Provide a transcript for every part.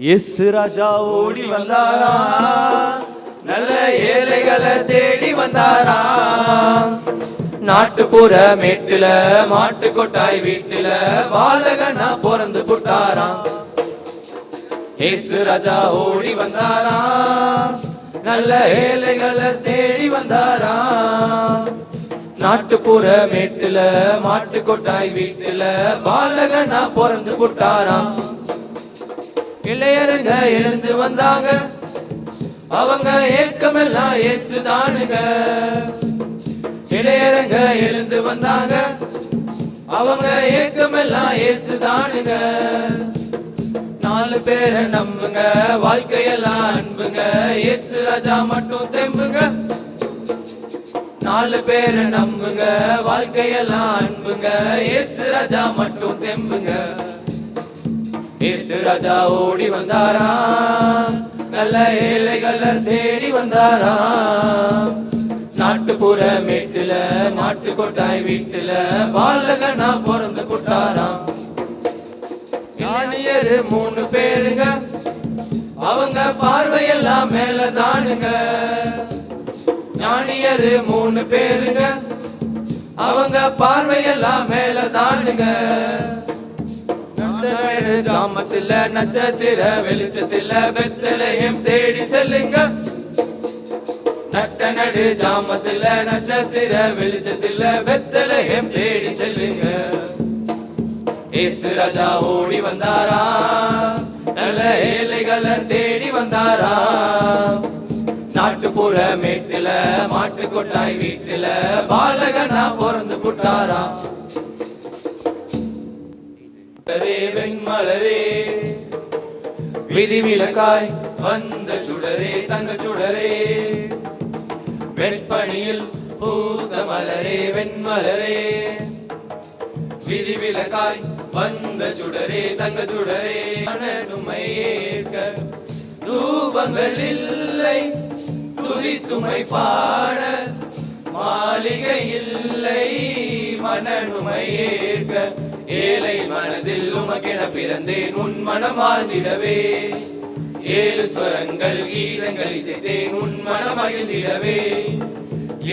இயேசு ராஜா ஓடி வந்தாரா, நல்ல ஏழைகளை தேடி வந்தாரா. நாட்டுப்புற மேட்டுல மாட்டு கொட்டாய் வீட்டுல பாலகனா பிறந்து புட்டாராம். இயேசு ராஜா ஓடி வந்தாரா, நல்ல ஏழைகளை தேடி வந்தாரா. நாட்டுப்புற மேட்டுல மாட்டு கொட்டாய் வீட்டுல பாலகனா பிறந்து புட்டாராம். இளையருங்க எழுந்து வந்தாங்க, அவங்க ஏக்கமெல்லாம் இயேசுதானுங்க. இளையருங்க எழுந்து வந்தாங்க, அவங்க ஏக்கமெல்லாம் இயேசுதானுங்க. 4 பேரை நம்புங்க, வாழ்க்கையெல்லாம் அன்புங்க, இயேசு ராஜா மட்டும் தெம்புங்க. 4 பேரை நம்புங்க, வாழ்க்கையெல்லாம் அன்புங்க, இயேசு ராஜா மட்டும் தெம்புங்க. இயேசு ராஜா ஓடி வந்தாரா, நல்ல ஏழைகளை தேடி வந்தாரா. நாட்டுப்புற மேட்டுல மாட்டு கொட்டாய் வீட்டுல பாலகனா பிறந்து புட்டாராம். ஞானியரு 3 பேருங்க, அவங்க பார்வையெல்லாம் மேலதானுங்க. ஞானியரு 3 பேருங்க, அவங்க பார்வையெல்லாம் மேலதானுங்க. கிராமத்துல நட்சத்திர வெளிச்சத்துல பெத்லகேம் தேடி செல்லுங்க. நட்ட நடு ஜாமத்துல நட்சத்திர வெளிச்சத்துல பெத்லகேம் தேடி செல்லுங்க. இயேசு ராஜா ஓடி வந்தாரா, நல்ல ஏழைகளை தேடி வந்தாரா. நாட்டுப்புற மேட்டுல மாட்டு கொட்டாய் வீட்டுல பாலகனா பிறந்து புட்டாரா. வெண்மலரே விதிவிலக்காய் வந்த சுடரே, தங்க சுடரே, வெண்பணியில் பூத்த மலரே, வெண்மலரே, விதிவிலக்காய் வந்த சுடரே, தங்க சுடரே. மனதுமை ஏற்க ரூபங்கள் இல்லை, துதித்துமை பாட மாளிகை இல்லை. மனனுமை ஏற்க ஏழை மனதில் உமக்கென பிறந்தேன், உன் மனம் வாழ்ந்திடவே. 7 ஸ்வரங்கள் கீதங்கள் இசைத்தேன், உன் மனம் மகிழ்ந்திடவே.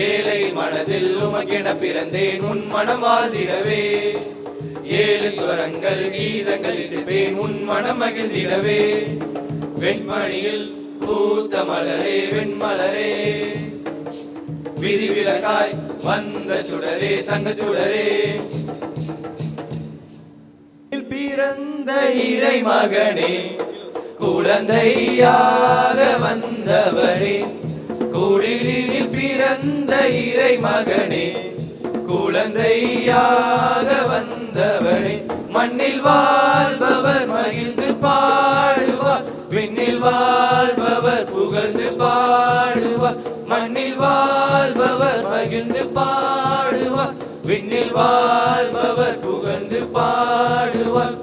ஏழை மனதில் உமக்கென பிறந்தேன், உன் மனம் வாழ்ந்திடவே. 7 ஸ்வரங்கள் கீதங்கள் இசைப்பேன், உன் மனம் மகிழ்ந்திடவே. வெண்மணியில் பூத்த மலரே, வெண்மலரே, விதிவிலக்காய் வந்த சுடரே, தங்க சுடரே. பிறந்த இறை மகனே, குழந்தையாக வந்தவனே. குடிலில் பிறந்த இறை மகனே, குழந்தையாக வந்தவனே. மண்ணில் வாழ்பவர் மகிழ்ந்து பாடுவார், விண்ணில் வாழ்பவர் புகழ்ந்து பாடுவார். மண்ணில் வாழ்பவர் மகிழ்ந்து பாடுவார், விண்ணில் வாழ்பவர் புகழ்ந்து பாடுவார்.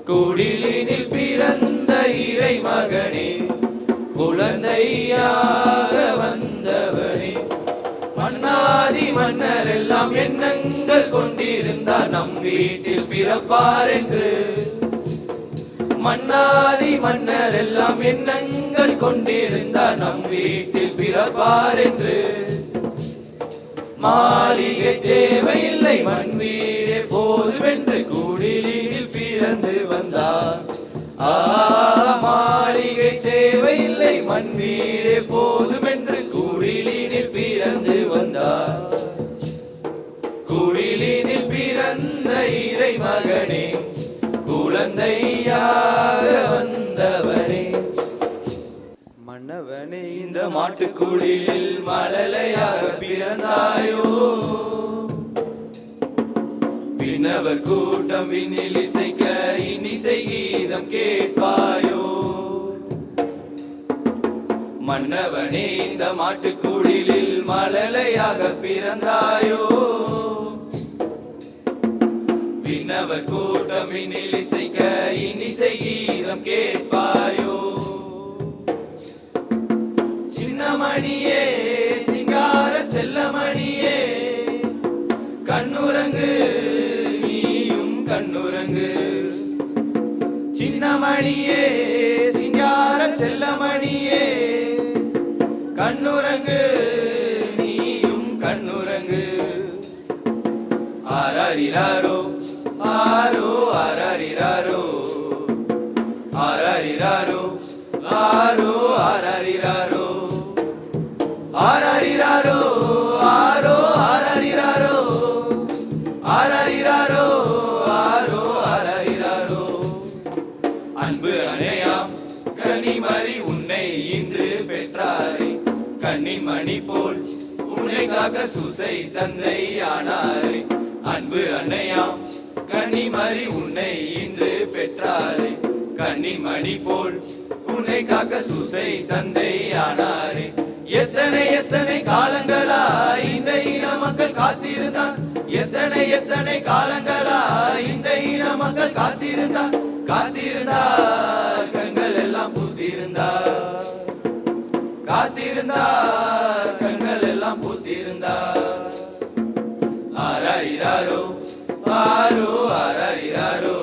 குடிலினில் பிறந்த இறை மகனே, குழந்தையாக வந்தவனே. மன்னாதி மன்னர் எல்லாம் எண்ணங்கள் கொண்டிருந்தார், நம் வீட்டில் பிறப்பார் என்று. மன்னாதி மன்னர் எல்லாம் எண்ணங்கள் கொண்டிருந்தார், நம் வீட்டில் பிறப்பார் என்று. மாளிகை தேவையில்லை, மண் வீடே போதுமென்று குடிலினில் பிறந்து வந்தார். மாளிகை தேவையில்லை, மண் வீடே போதுமென்று குடிலினில் பிறந்து வந்தார். குடிலினில் பிறந்த இறை மகனே, குழந்தையாக வந்தவனே. மன்னவனே, இந்த மாட்டுக்குடிலில் மழலையாக பிறந்தாயோ. விண்ணவர் கூட்டம் விண்ணில் இசைக்க இனிசை கீதம் கேட்பாயோ. மன்னவனே, இந்த மாட்டுக்குடிலில் மழலையாக பிறந்தாயோ. விண்ணவர் கூட்டம் விண்ணில் இசைக்க இனிசை கீதம் கேட்பாயோ. சின்னமணியே, சிங்கார செல்லமணியே, கண்ணுறங்கு, நீயும் கண்ணுறங்கு. சின்னமணியே, அரரிரரோ ஆரோ அரரிரரோ அரரிரரோ ஆரோ அரரிரரோ அரரிரரோ ஆரோ அரரிரரோ அரரிரரோ ஆரோ அரரிரரோ அன்பு அணையாம் கனிமறி உன்னை இன்று பெற்றாரே கண்ணின் மணி போல் உன்னை காக்க சுசை தந்தை ஆனாரே அன்பு அன்னையாம் கனிமறி உன்னை இன்று பெற்றாரே கண்ணின் மணி போல் உன்னை காக்க சுசை தந்தை ஆனாரே எத்தனை எத்தனை காலங்களா இந்த இன மக்கள் காத்திருந்தான் எத்தனை எத்தனை காலங்களா இந்த இன மக்கள் காத்திருந்தான் காத்திருந்தார் கண்கள் எல்லாம் பூத்திருந்தார் காத்திருந்தார் கண்கள் எல்லாம் பூத்திருந்தார் அரரிரரோ ஆரோ அரரிரரோ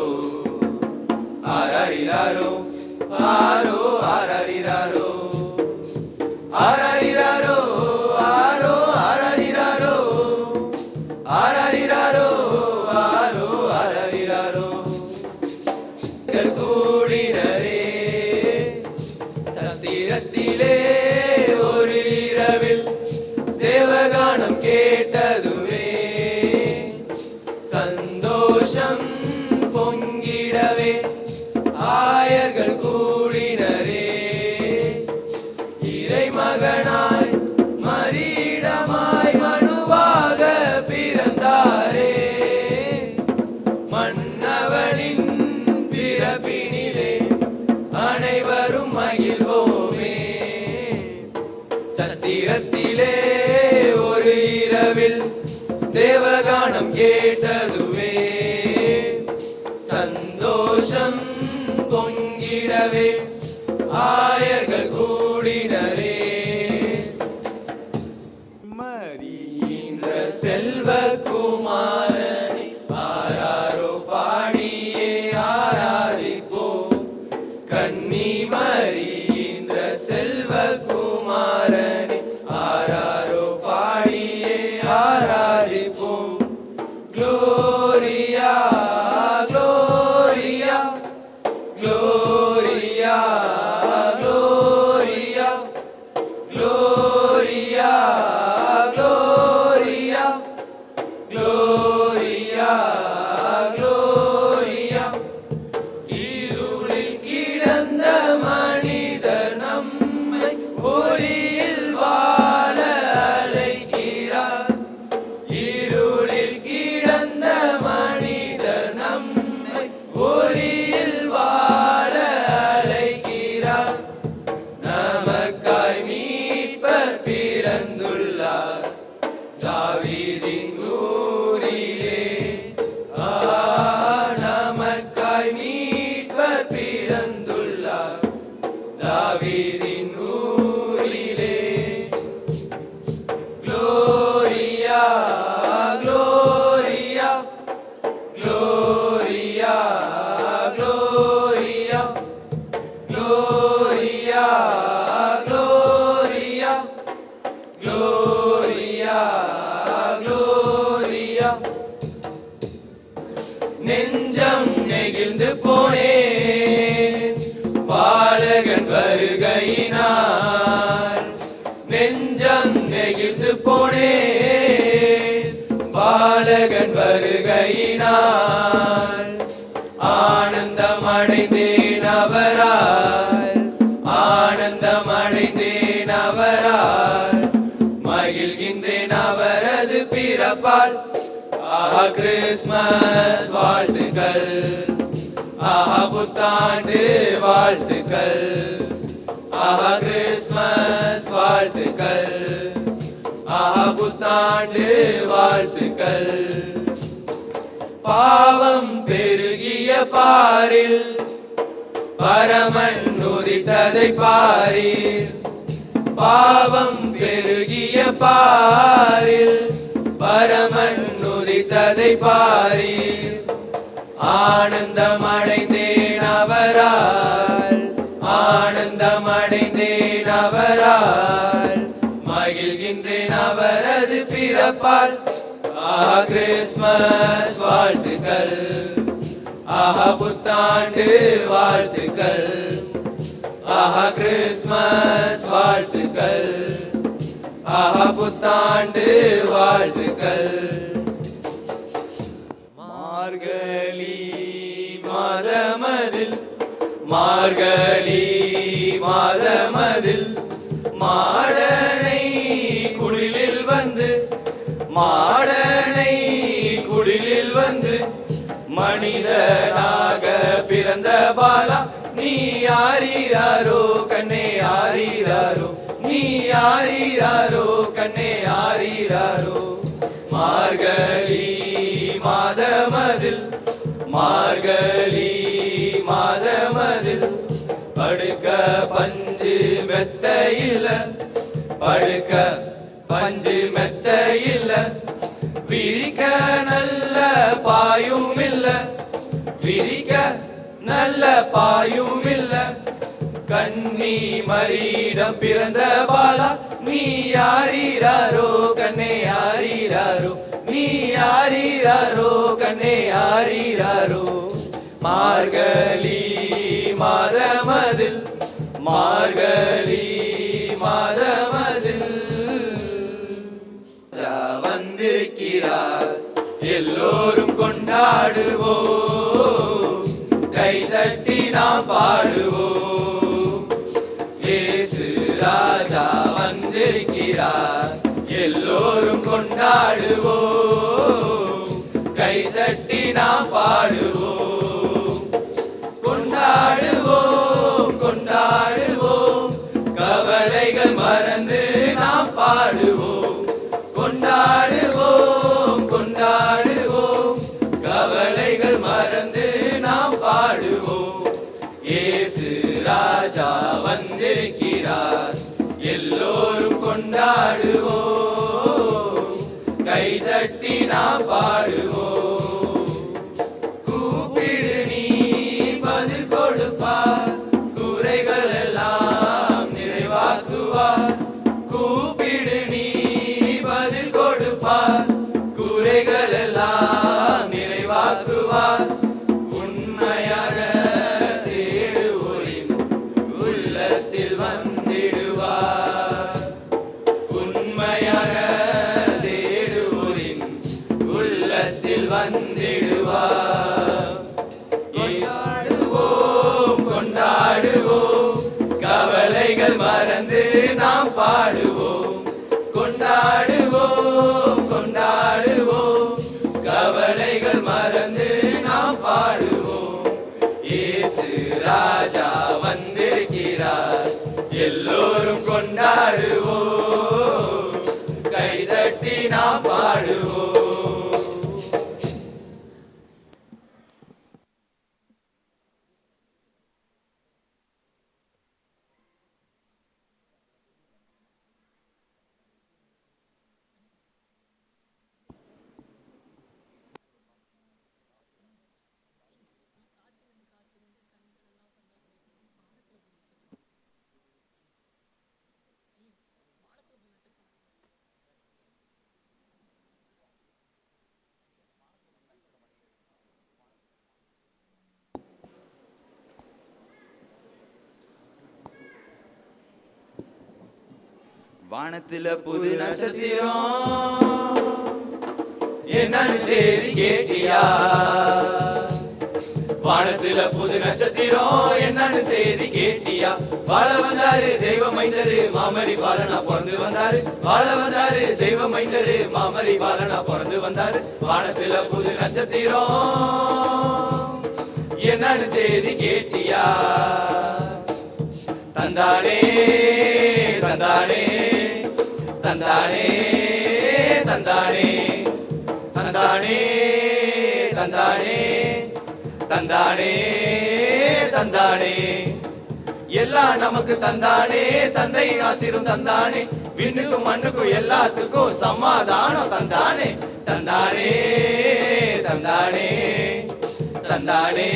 அரரிரரோ ஆரோ அரரிரரோ அரரிரரோ ஆரோ அரரிரரோ அரரிரரோ ஆரோ அரரிரரோ கூடினரே சத்திரத்திலே ஒரு இரவில் தேவகானம் கேட்டதுமே சந்தோஷம் பொங்கிடவே ஆயர்கள் கூடினரே இறை மகனாய் மரியிடமாய் மனுவாக பிறந்தாரே மன்னவனின் பிறப்பினிலே அனைவரும் மகிழ்வோமே சத்திரத்திலே ஒரு இரவில் தேவகானம் கேட்டதுமே சந்தோஷம் பொங்கிடவே ஆயர்கள் கூடினரே மரியின்ற செல்வ குமாரனை ஆராரோ பாடியே ஆராதிப்போம் கன்னி மரியின்ற செல்வ குமாரனை ஆராரோ பாடியே ஆராதிப்போம் Gloria, Gloria, Gloria, Gloria, Gloria, Gloria, Gloria, Gloria. இருளில் கிடந்த மனிதர் நம்மை ஒளியில் வாழ அழைக்கிறார் இருளில் கிடந்த மனிதர் நம்மை ஒளியில் வாழ அழைக்கிறார் நமக்காய் மீட்பர் பிறந்துள்ளார் தாவீதின் ஊரிலே நமக்காய் மீட்பர் பிறந்துள்ளார் தாவீதின் ஊரிலே Gloria, Gloria, Gloria, Gloria, Gloria, Gloria, Gloria, Gloria. நெஞ்சம் நெகிழ்ந்து போனேன் பாலகன் வருகையினார் நெஞ்சம் நெகிழ்ந்து போனேன் பாலகன் வருகையினார் ஆனந்தம் அடைந்தேன் அவரால் ஆனந்தம் அடைந்தேன் அவரால் மகிழ்கின்றேன் அவரது பிறப்பால் ஆஹா கிறிஸ்மஸ் வாழ்த்துக்கள் ஆஹா புத்தாண்டு வாழ்த்துக்கள் ஆஹா கிறிஸ்மஸ் வாழ்த்துக்கள் ஆஹா புத்தாண்டு வாழ்த்துக்கள் பாவம் பெருகிய பாரில் பரமன் உதித்ததை பாரீர் பாவம் பெருகிய பாரில் பரமன் உதித்ததை பாரீர் ஆனந்தம் அடைந்தேன் அவரால் ஆனந்தம் அடைந்தேன் அவரால் மகிழ்கின்றேன் அவரது பிறப்பால் ஆஹா கிறிஸ்மஸ் வாழ்த்துக்கள், ஆஹா புத்தாண்டு வாழ்த்துக்கள், ஆஹா கிறிஸ்மஸ் வாழ்த்துக்கள், ஆஹா புத்தாண்டு வாழ்த்துக்கள். மார்கழி மாதமதில், மார்கழி மாதமதில் மாடனை குடிலில் வந்து, மாடனை குடிலில் வந்து மனிதனாக பிறந்த பாலா நீ ஆரீராரோ கண்ணே ஆரீராரோ, நீ ஆரீராரோ கண்ணே ஆரீராரோ. மார்கழி மாதமதில், மார்கழி மாதமதில் படுக்க பஞ்சு மெத்தையில, படுக்க பஞ்சு மெத்தையில விரிக்க நல்ல பாயும் இல்ல, விரிக்க நல்ல பாயும் இல்ல. கன்னி மரியிடம் பிறந்த பாலா நீ ஆரீராரோ கண்ணே ஆரீராரோ, நீ ஆரீராரோ கண்ணே ஆரீராரோ. மார்கழி மாதமதில், மார்கழி மாதமதில் வந்திருக்கிறார் எல்லோரும் கொண்டாடுவோம், கைதட்டி நாம் பாடுவோம். இயேசு ராஜா வந்திருக்கிறார் எல்லோரும் கொண்டாடுவோம், கைதட்டி நாம் பாடுவோம். கொண்டாடுவோம் கொண்டாடுவோம் கவலைகள் மறந்து நாம் பாடுவோம். கொண்டாடுவோம் கொண்டாடுவோம் கவலைகள் மறந்து நாம் பாடுவோம். இயேசு ராஜா வந்திருக்கிறார் எல்லோரும் கொண்டாடுவோம், கைதட்டி நாம் பாடுவோம். கூப்பிடு நீ பதில் கொடுப்பார், குறைகள் எல்லாம் நிறைவாக்குவார். கூப்பிடு நீ பதில் கொடுப்பார், குறைகள் எல்லாம் நிறைவாக்குவார். உண்மையாக தேடுவோரின் உள்ளத்தில் வந்திடுவார், உண்மையாக தேடுவோரின் உள்ளத்தில் வந்திடுவார். கொண்டாடுவோம் கொண்டாடுவோம் கவலைகள் மறந்து நாம் பாடுவோம். கொண்டாடுவோம் கொண்டாடுவோம் கவலைகள் மறந்து நாம் பாடுவோம். இயேசு ராஜா வந்திருக்கிறார் எல்லோரும் கொண்டாடுவோம், கைதட்டி நாம் பாடுவோம். வானத்துல புது நட்சத்திரம் என்னன்னு செய்தி கேட்டியா? வானத்துல புது நட்சத்திரம் என்னன்னு செய்தி கேட்டியா? வாழ வந்தாரு தெய்வ மைந்தரு மாமரி பாலனா பிறந்து வந்தாரு, வாழ வந்தாரு தெய்வ மைந்தரு மாமரி பாலனா பிறந்து வந்தாரு. வானத்துல புது நட்சத்திரம் என்னன்னு செய்தி கேட்டியா? தந்தானே தந்தானே தந்தானே தந்தானே தந்தானே தந்தானே தந்தானே தந்தானே எல்லாம் நமக்கு தந்தானே. தந்தை ஆசிரும் தந்தானே, விண்ணுக்கும் மண்ணுக்கும் எல்லாத்துக்கும் சமாதானம் தந்தானே. தந்தானே தந்தானே தந்தானே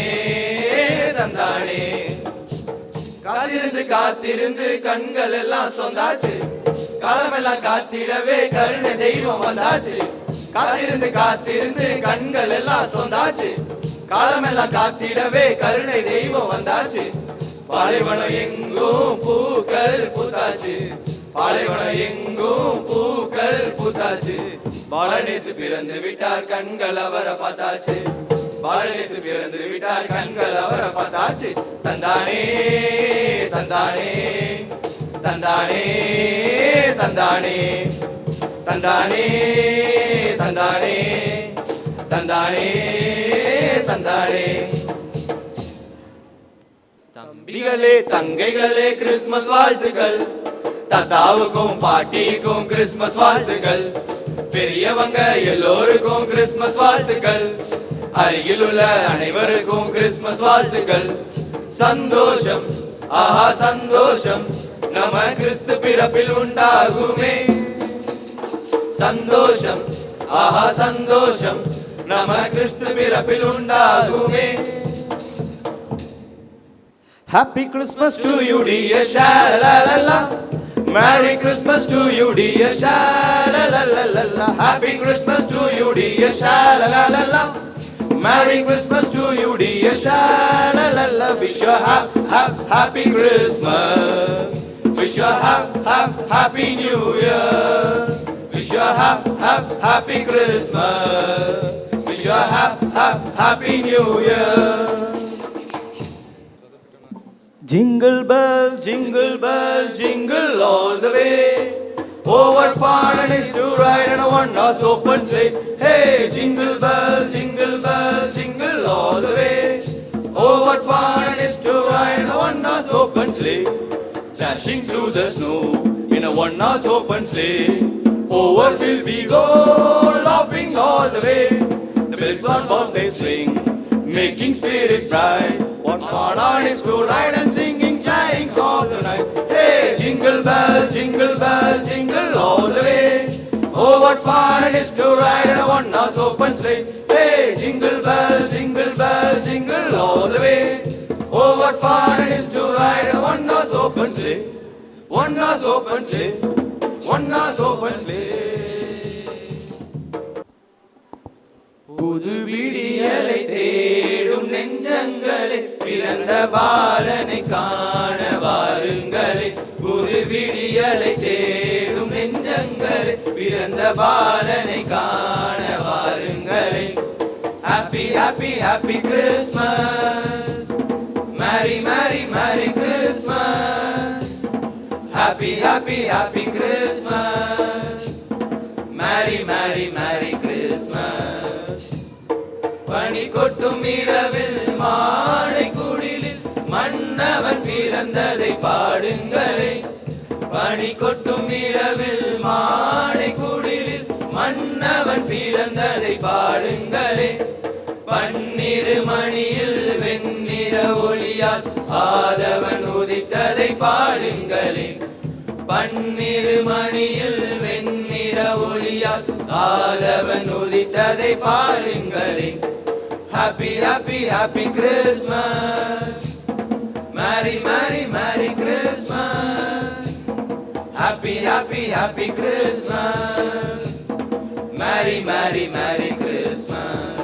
தந்தானே. காத்திருந்து காத்திருந்து கண்கள் எல்லாம் சொந்தாச்சு, காலமெல்லாம் காத்திடவே கருணை தெய்வம் வந்தாச்சு. காத்திருந்து காத்திருந்து கண்கள் எல்லாம் சொந்தாச்சு, காலமெல்லாம் காத்திடவே கருணை தெய்வம் வந்தாச்சு. பாலைவனம் எங்கும் பூக்கள் பூத்தாச்சு, பாலைவனம் எங்கும் பூக்கள் பூத்தாச்சு. பாலநேசு பிறந்து விட்டார் கண்கள் அவரை பார்த்தாச்சு, பாலநேசு பிறந்து விட்டார் கண்கள் அவரை பார்த்தாச்சு. தந்தானே தந்தானே தந்தானே தந்தானே தந்தானே தந்தானே தந்தானே தந்தானே. தம்பிகளே தங்கைகளே கிறிஸ்துமஸ் வாழ்த்துக்கள், தாத்தாவுக்கும் பாட்டிக்கும் கிறிஸ்துமஸ் வாழ்த்துக்கள், பெரியவங்க எல்லோருக்கும் கிறிஸ்துமஸ் வாழ்த்துக்கள், அருகில் உள்ள அனைவருக்கும் கிறிஸ்துமஸ் வாழ்த்துக்கள். சந்தோஷம் ஆஹா சந்தோஷம் நம்ம கிறிஸ்து பிறப்பில் உண்டாகுமே, சந்தோஷம் ஆஹா சந்தோஷம் நம்ம கிறிஸ்து பிறப்பில் உண்டாகுமே. Happy Christmas to you dear sha-la-la-la, Merry Christmas to you dear sha-la-la-la-la, Happy Christmas to you dear sha-la-la-la-la, Merry Christmas to you dear sha-la-la-la. Wish you happy Christmas, wish you happy New Year, wish you happy Christmas, wish you happy New Year. Jingle bell, jingle all the way. Oh, what fun it is to ride in a one-horse open sleigh. Hey, jingle bell, jingle all the way. Oh, what fun it is to ride in a one-horse open sleigh. Dashing through the snow in a one-horse open sleigh. Over fields we go, laughing all the way. The bells on bob they swing, making spirits bright. What fun it is to ride and singing giants all the night. Hey, jingle bell, jingle all the way. Oh, what fun it is to ride in a one-horse open sleigh. Hey, jingle bell, jingle all the way. Oh, what fun it is to ride in a one-horse open sleigh. One-horse open sleigh, one-horse open sleigh. புது விடியலை தேடும் நெஞ்சங்களே, பிறந்த பாலனை காண வாருங்களே. புது விடியலை தேடும் நெஞ்சங்களே, பிறந்த பாலனை காண வாருங்களே. Happy happy happy Christmas, Merry merry merry Christmas, Happy happy happy Christmas, Merry merry merry Christmas. பனி கொட்டும் இரவில் மாலை குடிலில் மன்னவன் பிறந்ததை பாடுங்களே. பனி கொட்டும் இரவில் மாலை குடிலில் மன்னவன் பிறந்ததை பாடுங்களே. பன்னிரு மணியில் வெண்ணிற ஒளியால் ஆதவன் உதித்ததை பாடுங்களே. பன்னிரு மணியில் வெண்ணிற ஒளியால் ஆதவன் உதித்ததை பாருங்களே. Happy happy happy Christmas, Merry merry merry Christmas, Happy happy happy Christmas, Merry merry merry Christmas.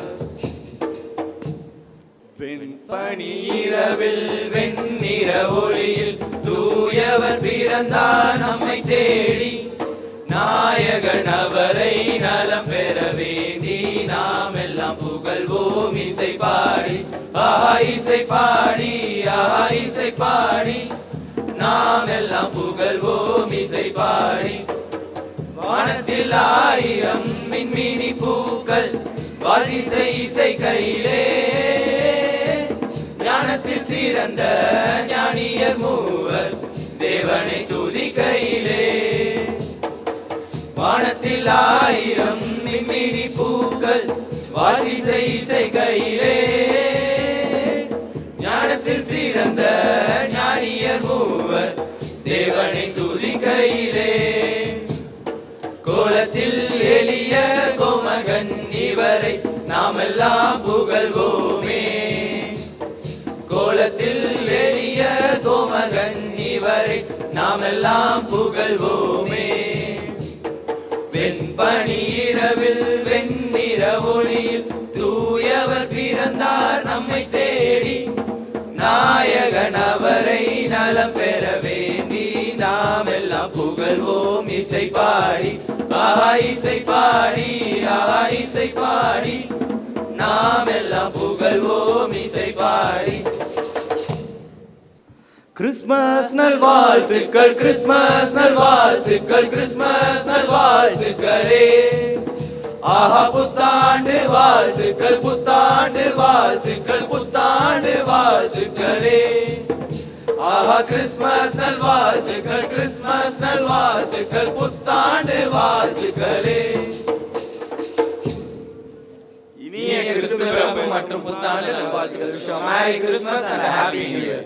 வெண்பனி இரவில் வெண்ணிற ஒளியில் தூயவர் பிறந்தார் நம்மை தேடி. நாயகன் அவரை நலம் பெற வேண்டி நாம் எல்லாம் புகழ்வோம் இசை பாடி. ஆஹா இசை பாடி, ஆஹா இசை பாடி, நாம் எல்லாம் புகழ்வோம் இசை பாடி. வானத்தில் ஆயிரம் மின்மினி பூக்கள் வாசிசை இசை கையிலே. ஞானத்தில் சிறந்த ஞானியர் மூவர் தேவனை துதி கையிலே. வானத்தில் ஆயிரம் மின்மினி பூக்கள் வாசிசை இசை கையிலே. ஞானத்தில் சிறந்த ஞானியர் மூவர் தேவனை துதி கையிலே. கோலத்தில் எளிய கோமகன் இவரை நாமெல்லாம் புகழ்வோமே. கோலத்தில் எளிய கோமகன் இவரை நாமெல்லாம் புகழ்வோமே. வெண்பனி இரவில் வெண் நட்சத்திர ஒளியில் தூயவர் பிறந்தார் நம்மை தேடி. நாயகன் அவரை நலம் பெற வேண்டி நாம் எல்லாம் புகழ்வோம் இசை பாடி. ஆஹா இசை பாடி, ஆஹா இசை பாடி, நாம் எல்லாம் புகழ்வோம் இசை பாடி. கிறிஸ்மஸ் நல்வாழ்த்துக்கள், கிறிஸ்மஸ் நல்வாழ்த்துக்கள், கிறிஸ்மஸ் நல்வாழ்த்துக்களே. ஆஹா புத்தாண்டு வாழ்த்துக்கள், புத்தாண்டு வாழ்த்துக்கள், புத்தாண்டு வாழ்த்துக்களே. ஆஹா கிறிஸ்மஸ் நல்வாழ்த்துக்கள், கிறிஸ்மஸ் நல்வாழ்த்துக்கள், புத்தாண்டு வாழ்த்துக்களே. இனிய கிறிஸ்து பிறப்பு மற்றும் புத்தாண்டு நல்வாழ்த்துக்கள். Wish you a Merry Christmas and a Happy New Year.